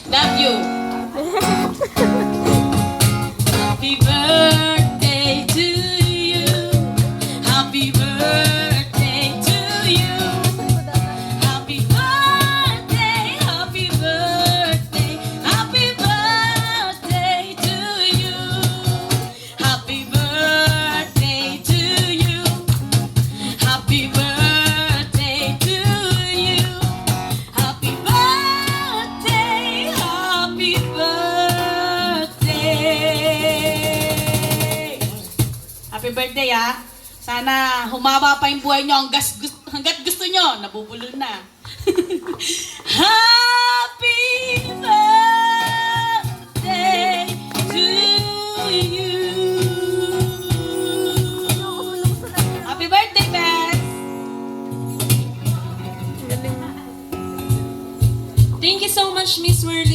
Love you. Happy birthday to you. Happy birthday to you. Happy birthday, happy birthday, happy birthday to you. Happy birthday to you. Happy birthday to you. Happy birthday, happy birthday. Happy birthday ah. Sana humaba pa yung buhay nyo hanggat gusto nyo. Nabubulol na. Happy birthday to you. Happy birthday, Beth. Thank you so much, Miss Worley.